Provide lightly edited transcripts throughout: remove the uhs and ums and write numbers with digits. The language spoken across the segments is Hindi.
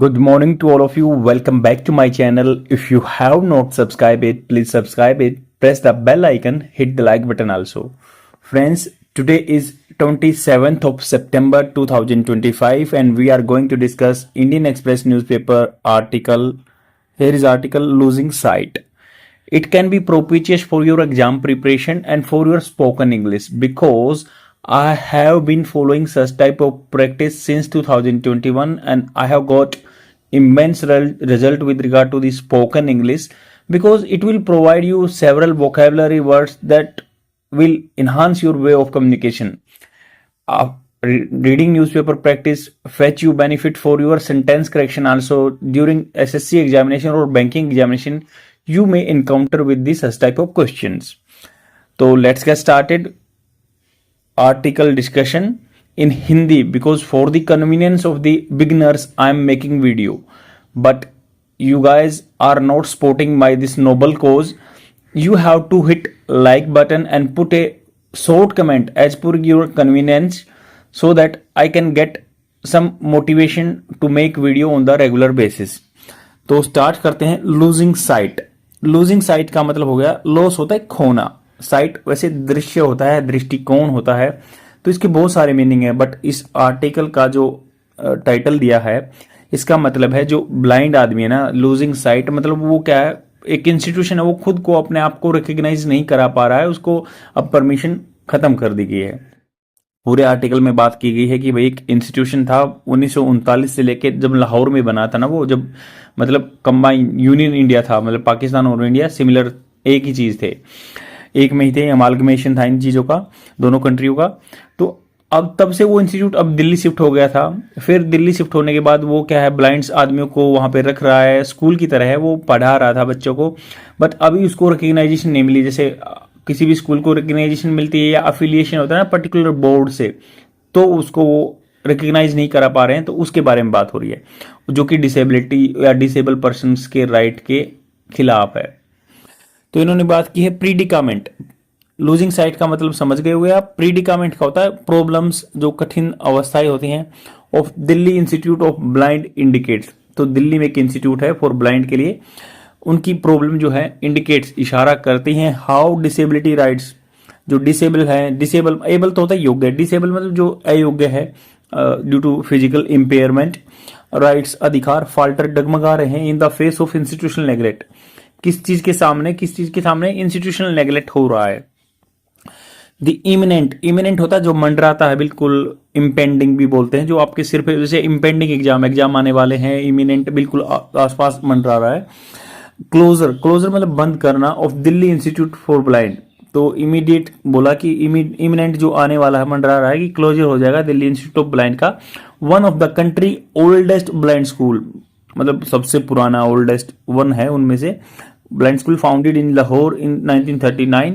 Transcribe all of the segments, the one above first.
Good morning to all of you. Welcome back to my channel. If you have not subscribed it, please subscribe it. Press the bell icon, hit the like button also. Friends, today is 27th of September 2025 and we are going to discuss Indian Express newspaper article. Here is article Losing Sight. It can be propitious for your exam preparation and for your spoken English because I have been following such type of practice since 2021 and I have got immense result with regard to the spoken English because it will provide you several vocabulary words that will enhance your way of communication. Reading newspaper practice fetch you benefit for your sentence correction also during SSC examination or banking examination. You may encounter with this such type of questions. So let's get started. Article discussion in Hindi because for the convenience of the beginners I am making video, but you guys are not supporting my this noble cause. You have to hit like button and put a short comment as per your convenience so that I can get some motivation to make video on the regular basis. तो स्टार्ट करते हैं. Losing site. लूजिंग साइट का मतलब हो गया लॉस होता है खोना. साइट वैसे दृश्य होता है, दृष्टिकोण होता है, तो इसके बहुत सारे मीनिंग है, बट इस आर्टिकल का जो टाइटल दिया है इसका मतलब है जो ब्लाइंड आदमी है ना, लूजिंग साइट मतलब वो क्या है, एक इंस्टीट्यूशन है वो खुद को अपने आप को रिकॉग्नाइज नहीं करा पा रहा है, उसको अब परमिशन खत्म कर दी गई है. पूरे आर्टिकल में बात की गई है कि भाई एक इंस्टीट्यूशन था 1939 से लेके जब लाहौर में बना था ना, वो जब मतलब कंबाइन यूनियन इंडिया था, मतलब पाकिस्तान और इंडिया सिमिलर एक ही चीज थे, एक में ही थे, अमालगमेशन था इन चीजों का, दोनों कंट्रियों का. तो अब तब से वो इंस्टीट्यूट अब दिल्ली शिफ्ट हो गया था. फिर दिल्ली शिफ्ट होने के बाद वो क्या है, ब्लाइंड्स आदमियों को वहां पे रख रहा है, स्कूल की तरह है, वो पढ़ा रहा था बच्चों को, बट अभी उसको रिकग्नाइजेशन नहीं मिली. जैसे किसी भी स्कूल को रिकग्नाइजेशन मिलती है या अफिलिएशन होता है ना पर्टिकुलर बोर्ड से, तो उसको वो रिकग्नाइज नहीं करा पा रहे हैं, तो उसके बारे में बात हो रही है, जो कि डिसेबिलिटी या डिसेबल पर्सन के राइट के खिलाफ है. तो इन्होंने बात की है प्रीडिकामेंट. लूजिंग साइट का मतलब समझ गए हुए आप. प्रीडिकामेंट का होता है प्रॉब्लम्स, जो कठिन अवस्थाएं होती हैं. Of Delhi institute of blind indicates, तो दिल्ली में एक इंस्टीट्यूट है फॉर ब्लाइंड के लिए, उनकी प्रॉब्लम जो है इंडिकेट्स इशारा करती हैं हाउ डिसेबिलिटी राइट्स, जो डिसेबल है, डिसेबल एबल तो होता है योग्य, डिसेबल मतलब जो अयोग्य है due to physical impairment, rights अधिकार फाल्टर डगमगा रहे हैं in the face of institutional neglect. किस चीज के सामने इंस्टीट्यूशनल नेग्लेक्ट हो रहा है. द इमिनेंट होता है जो मंडराता है, बिल्कुल इम्पेंडिंग भी बोलते हैं, जो आपके सिर पे, जैसे इम्पेंडिंग एग्जाम आने वाले हैं, इमिनेंट बिल्कुल आसपास मंडरा रहा है. क्लोजर मतलब बंद करना of Delhi institute for blind, तो इमीडिएट बोला कि इमिनेंट जो आने वाला है, मंडरा रहा है कि क्लोजर हो जाएगा दिल्ली इंस्टीट्यूट ऑफ ब्लाइंड का. One of the country oldest blind school, मतलब सबसे पुराना ओल्डेस्ट वन है उनमें से, blind school founded in Lahore in 1939,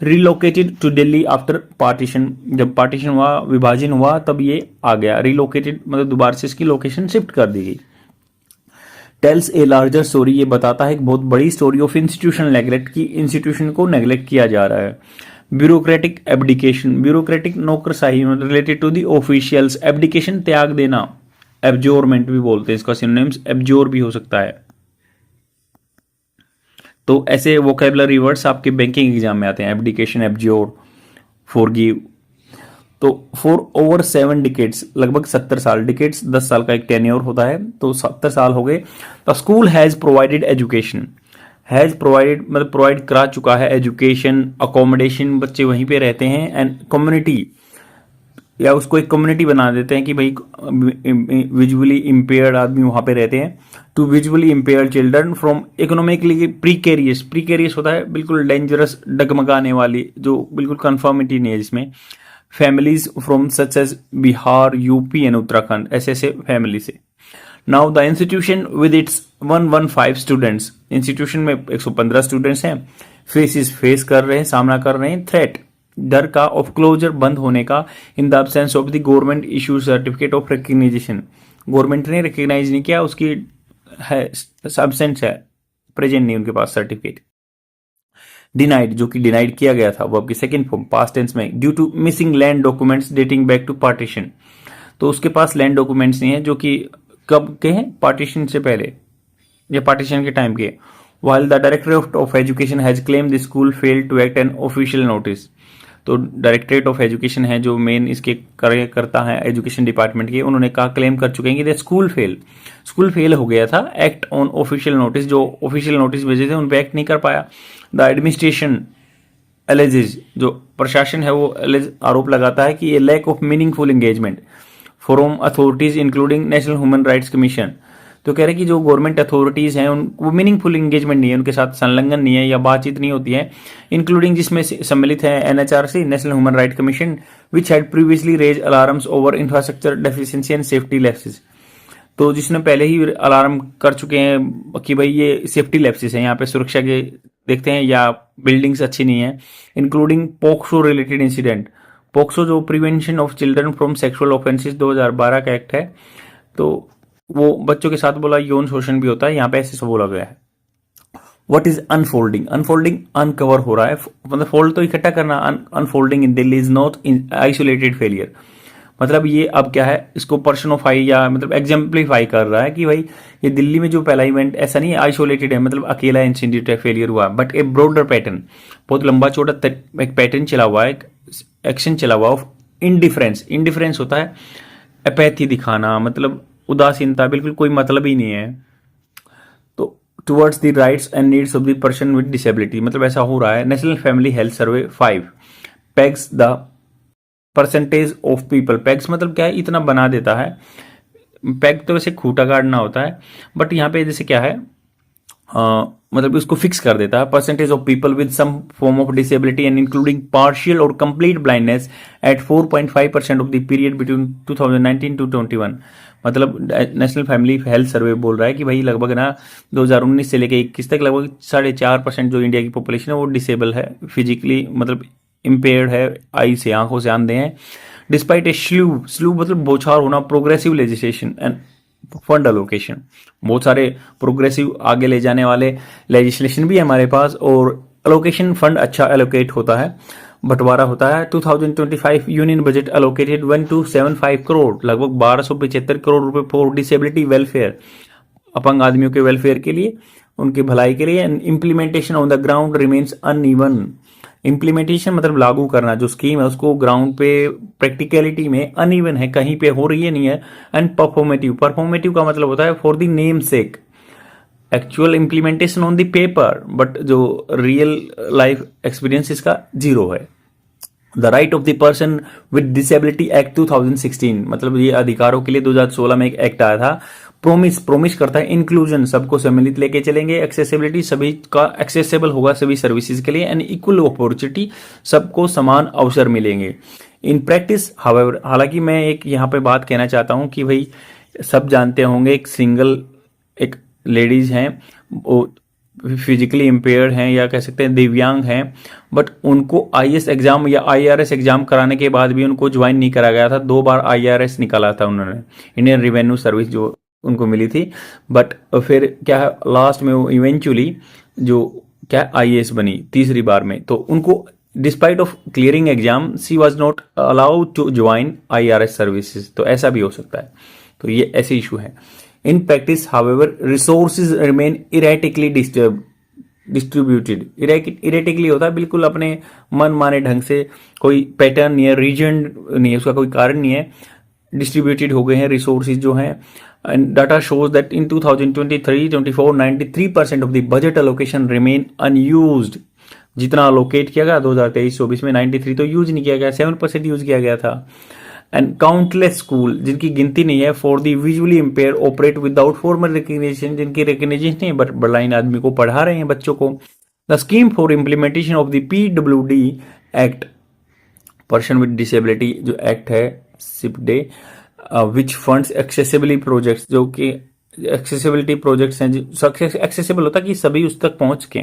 relocated to Delhi after partition. जब पार्टीशन हुआ, विभाजन हुआ, तब ये आ गया. रिलोकेटेड मतलब दोबारा से इसकी लोकेशन शिफ्ट कर दी गई. टेल्स ए लार्जर स्टोरी, ये बताता है एक बहुत बड़ी स्टोरी ऑफ इंस्टीट्यूशनल नेग्लेक्ट की, इंस्टीट्यूशन को नेग्लेक्ट किया जा रहा है. ब्यूरोक्रेटिक एब्डिकेशन, ब्यूरोक्रेटिक नौकरशाही related to the officials, abdication त्याग देना, एब्जोरमेंट भी बोलते हैं इसका, सिनोनिम्स एब्जोर भी हो सकता है. तो ऐसे वोकैबुलरी वर्ड्स आपके बैंकिंग एग्जाम में आते हैं, एब्डिकेशन, एब्जोर, फॉरगिव. तो फॉर ओवर 7 डिकेड्स, लगभग 70 साल, डिकेड्स 10 साल का एक टेन्योर होता है, तो 70 साल हो गए. The school has provided education, has provided मतलब प्रोवाइड करा चुका है एजुकेशन, अकोमोडेशन, बच्चे वहीं पे रहते हैं, एंड कम्युनिटी, या उसको एक कम्युनिटी बना देते हैं कि भाई विजुअली इम्पेयर्ड आदमी वहां पे रहते हैं, to visually impaired children from economically precarious. Precarious होता है बिल्कुल डेंजरस, डगमगाने वाली, जो बिल्कुल कंफर्मिटी नहीं है जिसमें, families from such as Bihar, UP and Uttarakhand, ऐसे फैमिली से. Now the institution with its 115 students, institution में 115 स्टूडेंट्स हैं, फेस कर रहे हैं, सामना कर रहे हैं थ्रेट, डर का, ऑफ क्लोजर, बंद होने का, in the absence of the government issue certificate of recognisation, government ने रिकग्नाइज नहीं किया, उसकी है एब्सेंस है, प्रेजेंट नहीं उनके पास सर्टिफिकेट. डिनाइड, जो कि डिनाइड किया गया था, वो आपकी सेकंड फॉर्म पास्ट टेंस में, due to missing land documents dating back to partition, तो उसके पास लैंड डॉक्यूमेंट्स नहीं है जो कि कब के हैं? पार्टीशन से पहले या पार्टीशन के टाइम के। while the Directorate of Education has claimed the school failed to act an official notice। तो डायरेक्टरेट ऑफ एजुकेशन है जो मेन इसके करता है एजुकेशन डिपार्टमेंट के, उन्होंने कहा, क्लेम कर चुके हैं कि स्कूल फेल हो गया था एक्ट ऑन ऑफिशियल नोटिस, जो ऑफिशियल नोटिस भेजे थे उन पे एक्ट नहीं कर पाया। द एडमिनिस्ट्रेशन एलेजेस, जो प्रशासन है वो आरोप लगाता है कि ये lack of meaningful engagement from authorities including national human rights commission. तो कह रहे कि जो गवर्नमेंट अथॉरिटीज हैं वो मीनिंगफुल एंगेजमेंट नहीं है, उनके साथ संलग्न नहीं है या बातचीत नहीं होती है, इंक्लूडिंग जिसमें सम्मिलित है NHRC, national human right commission, which had previously raise alarms over infrastructure deficiency and safety lapses. तो जिसने पहले ही अलार्म कर चुके हैं कि भाई ये सेफ्टी लैप्सेस हैं, यहाँ पे सुरक्षा के देखते हैं या बिल्डिंग्स अच्छी नहीं है, including POCSO related incident. POCSO जो prevention of children from sexual offences 2012 का एक्ट है, तो वो बच्चों के साथ बोला यौन शोषण भी होता है, यहाँ पे ऐसे सब बोला गया है। What is unfolding? Unfolding uncover हो रहा है, मतलब फोल्ड तो इकट्ठा करना, unfolding in Delhi is not in isolated failure. मतलब ये अब क्या है, इसको पर्सनोफाई या मतलब एग्जाम्पलीफाई कर रहा है कि भाई ये दिल्ली में जो पहला इवेंट ऐसा नहीं है आइसोलेटेड है, मतलब अकेला इंसिडेंट है, फेलियर हुआ, बट ए ब्रॉडर पैटर्न, बहुत लंबा चौड़ा एक पैटर्न चला हुआ है, एक एक्शन चला हुआ ऑफ इंडिफरेंस होता है अपैथी दिखाना, मतलब उदासीनता, बिल्कुल कोई मतलब ही नहीं है। तो towards the rights and needs of the person with disability, मतलब ऐसा हो रहा है। National family health survey 5 pegs the percentage of people. Pegs मतलब क्या है, इतना बना देता है। पेग तो वैसे खूंटा गाड़ना होता है, बट यहाँ पे जैसे क्या है, मतलब उसको फिक्स कर देता है। Percentage of people with some form of disability and including partial और complete blindness at 4.5% of the period between 2019 to 21। मतलब नेशनल फैमिली हेल्थ सर्वे बोल रहा है कि भाई लगभग ना 2019 से लेकर 21 तक लगभग 4.5% जो इंडिया की पॉपुलेशन है वो डिसेबल है, फिजिकली मतलब इम्पेयर्ड है, आई से, आंखों से अंधे हैं। डिस्पाइट ए स्लू मतलब बौछार होना, progressive legislation end fund allocation, बहुत सारे प्रोग्रेसिव आगे ले जाने वाले लेजिस्लेशन भी है हमारे पास, और अलोकेशन फंड अच्छा एलोकेट होता है, बंटवारा होता है। 2025 यूनियन बजट अलोकेटेड 1275 करोड़, लगभग 1275 करोड़ रुपए फॉर डिसेबिलिटी वेलफेयर, अपंग आदमियों के वेलफेयर के लिए, उनकी भलाई के लिए। And implementation on the ground remains uneven. Implementation मतलब लागू करना, जो स्कीम है उसको ग्राउंड पे प्रैक्टिकलिटी में अनइवन है, कहीं पे हो रही है नहीं है। एंड परफॉर्मेटिव का मतलब होता है for the name sec, actual implementation on the paper, but जो रियल लाइफ एक्सपीरियंस इसका जीरो है। The right of the person with disability act 2016, मतलब ये अधिकारों के लिए 2016 में एक एक्ट आया था। प्रोमिस करता है इंक्लूजन, सबको सम्मिलित लेके चलेंगे, एक्सेसिबिलिटी सभी का एक्सेसिबल होगा सभी सर्विसेज के लिए, एंड इक्वल अपॉर्चुनिटी, सबको समान अवसर मिलेंगे। इन प्रैक्टिस हाउएवर, हालांकि मैं एक यहाँ पे बात कहना चाहता हूँ कि भाई सब जानते होंगे एक लेडीज हैं, वो फिजिकली इम्पेयर्ड हैं या कह सकते हैं दिव्यांग हैं, बट उनको आईएएस एग्जाम या आईआरएस एग्जाम कराने के बाद भी उनको ज्वाइन नहीं करा गया था। 2 बार आईआरएस निकाला था उन्होंने, इंडियन रेवेन्यू सर्विस जो उनको मिली थी, बट फिर क्या है लास्ट में वो इवेंचुअली जो क्या आईएएस बनी तीसरी बार में। तो उनको despite of clearing exam she was not allowed to join IRS services. तो ऐसा भी हो सकता है, तो ये ऐसे इशू है। In practice however resources remain erratically distributed. Erratically होता है बिल्कुल अपने मन माने ढंग से, कोई पैटर्न नहीं है, रीजन नहीं है, उसका कोई कारण नहीं है, डिस्ट्रीब्यूटेड हो गए हैं रिसोर्सेज जो हैं। And data shows that in 2023-24 93% of the budget allocation remain unused. जितना अलोकेट किया गया 2023-24 में 93 तो यूज नहीं किया गया, 7% यूज किया गया था। एंड काउंटलेस स्कूल जिनकी गिनती नहीं है for the visually impair operate without formal recognition, जिनकी रिकग्निशन नहीं है बट ब्लाइंड आदमी को पढ़ा रहे हैं बच्चों को। The scheme for implementation of the PWD act, person with disability जो एक्ट है सिपडे, विच फंड्स एक्सेसिबिलिटी प्रोजेक्ट्स, जो कि एक्सेसिबिलिटी प्रोजेक्ट्स हैं, एक्सेसिबल होता है कि सभी उस तक पहुंच के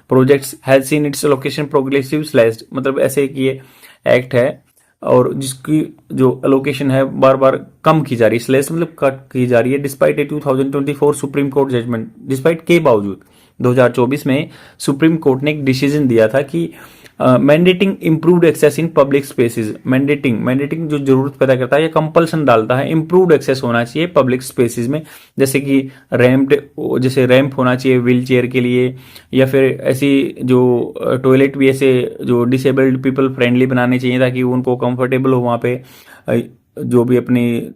projects, has seen its location progressive slashed, मतलब ऐसे कि ये एक्ट है और जिसकी जो अलोकेशन है बार बार कम की जा रही है, स्लैश मतलब कट की जा रही है। डिस्पाइट ए 2024 सुप्रीम कोर्ट जजमेंट, डिस्पाइट के बावजूद 2024 में सुप्रीम कोर्ट ने एक डिसीजन दिया था कि mandating improved access in public spaces. Mandating जो जरूरत पैदा करता है या कंपल्सन डालता है, इम्प्रूव्ड एक्सेस होना चाहिए पब्लिक स्पेसेस में, जैसे कि रैंप होना चाहिए व्हील चेयर के लिए, या फिर ऐसी जो टॉयलेट भी ऐसे जो डिसेबल्ड पीपल फ्रेंडली बनाने चाहिए ताकि उनको कंफर्टेबल हो वहाँ पे जो भी अपनी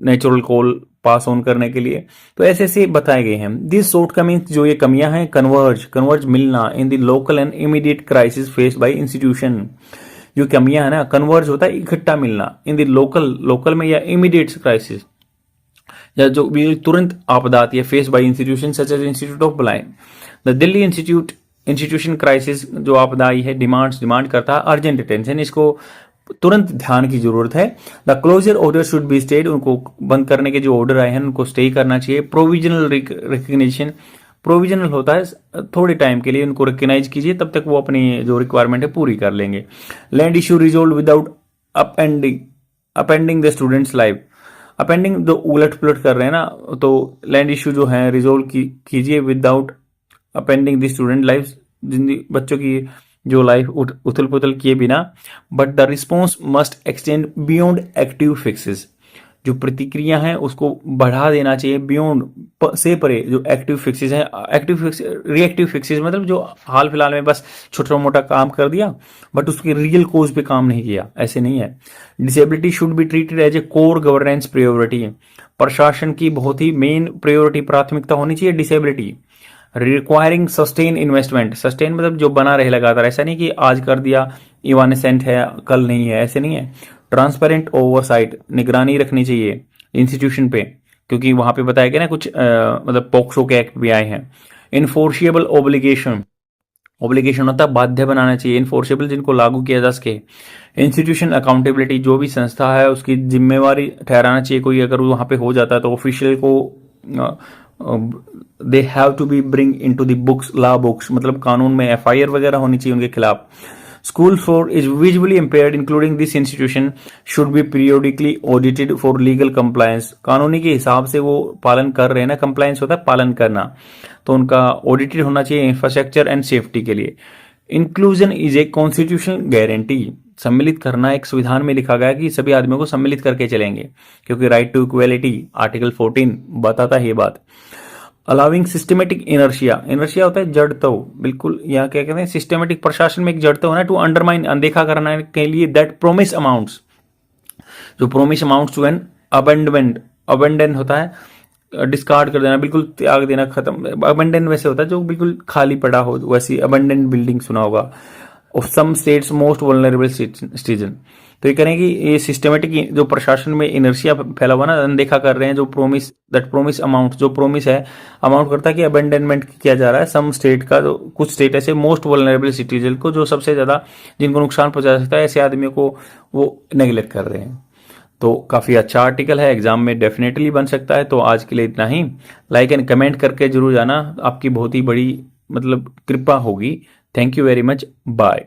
नेचुरल कॉल पास ऑन करने के लिए। तो ऐसे ऐसे बताए गए हैं। दिस शॉर्टकमिंग्स जो ये कमियां हैं, कन्वर्ज मिलना in the local and immediate crisis face by institution. जो कमियां है ना, कन्वर्ज होता है इकट्ठा मिलना, इन द लोकल में या इमीडिएट क्राइसिस, या जो भी तुरंत आपदा आती है, face by institution such as institute of blind. The Delhi institution crisis जो आपदा आई है, डिमांड करता है अर्जेंट अटेंशन, इसको तुरंत ध्यान की जरूरत है। The closure order should be stayed, उनको बंद करने के जो ऑर्डर आए हैं उनको स्टे करना चाहिए। प्रोविजनल रिकग्निशन, प्रोविजनल होता है थोड़े टाइम के लिए, उनको रिकग्नाइज कीजिए, तब तक वो अपनी जो रिक्वायरमेंट है पूरी कर लेंगे। Land issue resolve without appending the students life. Appending जो उलट पुलट कर रहे हैं ना, तो लैंड इश्यू जो है रिजोल्व कीजिए without appending the student life, जिंदगी बच्चों की जो लाइफ उथल पुथल किए बिना। But the response must extend beyond active fixes, जो प्रतिक्रिया है उसको बढ़ा देना चाहिए बियॉन्ड से परे जो एक्टिव फिक्सेस हैं। रिएक्टिव फिक्सेस मतलब जो हाल फिलहाल में बस छोटा मोटा काम कर दिया बट उसके रियल कोज पे काम नहीं किया, ऐसे नहीं है। Disability should be treated as a core governance priority, प्रशासन की बहुत ही मेन प्रायोरिटी प्राथमिकता होनी चाहिए disability. Requiring sustain investment, sustain मतलब जो बना रहे लगातार, ऐसा नहीं कि आज कर दिया इवानेसेंट है कल नहीं है, ऐसे नहीं है। ट्रांसपेरेंट ओवरसाइट, निगरानी रखनी चाहिए इंस्टीट्यूशन पे, क्योंकि वहां पे बताया गया ना कुछ मतलब पॉक्सो के एक्ट भी आए हैं। इन्फोर्सिएबल ओब्लिगेशन होता है बाध्य बनाना चाहिए, इन्फोर्सेबल जिनको लागू किया जा सके। इंस्टीट्यूशन अकाउंटेबिलिटी, जो भी संस्था है उसकी जिम्मेवारी ठहराना चाहिए कोई, अगर वहां पे हो जाता है तो ऑफिशियल को they have to be bring in to the books, law books, मतलब कानून में एफआईआर वगैरह होनी चाहिए उनके खिलाफ। School for is visually impaired including this institution should be periodically audited for legal compliance, कानूनी के हिसाब से वो पालन कर रहे हैं ना, कंप्लायंस होता है पालन करना, तो उनका ऑडिटेड होना चाहिए इंफ्रास्ट्रक्चर एंड सेफ्टी के लिए। Inclusion is a constitutional guarantee, सम्मिलित करना एक संविधान में लिखा गया कि सभी आदमियों को सम्मिलित करके चलेंगे, क्योंकि राइट टू इक्वेलिटी आर्टिकल 14 बताता है ये बात। अलाउिंग सिस्टमेटिक इनर्शिया होता है जड़त्व, बिल्कुल यहाँ क्या कहते हैं सिस्टमेटिक प्रशासन में एक जड़त्व होना, टू अंडरमाइन अनदेखा करने के लिए दैट प्रोमिस अमाउंट्स, जो promise amounts to an abandon होता है डिस्कार्ड कर देना, बिल्कुल त्याग देना, खत्म। अबेंडन वैसे होता है जो बिल्कुल खाली पड़ा हो, वैसी अबेंडन बिल्डिंग सुना होगा। Of some states most vulnerable citizen, तो ये करें कि ये सिस्टमेटिक जो प्रशासन में इनर्शिया फैला हुआ ना, अनदेखा कर रहे हैं जो प्रोमिस अमाउंट, जो प्रोमिस है अमाउंट करता है कि अबेंडनमेंट किया जा रहा है सम स्टेट का, जो कुछ स्टेट ऐसे मोस्ट वल्नरेबल सिटीजन को, जो सबसे ज्यादा जिनको नुकसान पहुंचा सकता है, ऐसे आदमियों को वो नेग्लेक्ट कर रहे हैं। तो काफी अच्छा आर्टिकल है, एग्जाम में डेफिनेटली बन सकता है। तो आज के लिए इतना ही, लाइक एंड कमेंट करके जरूर जाना, आपकी बहुत ही बड़ी मतलब कृपा होगी। Thank you very much, bye.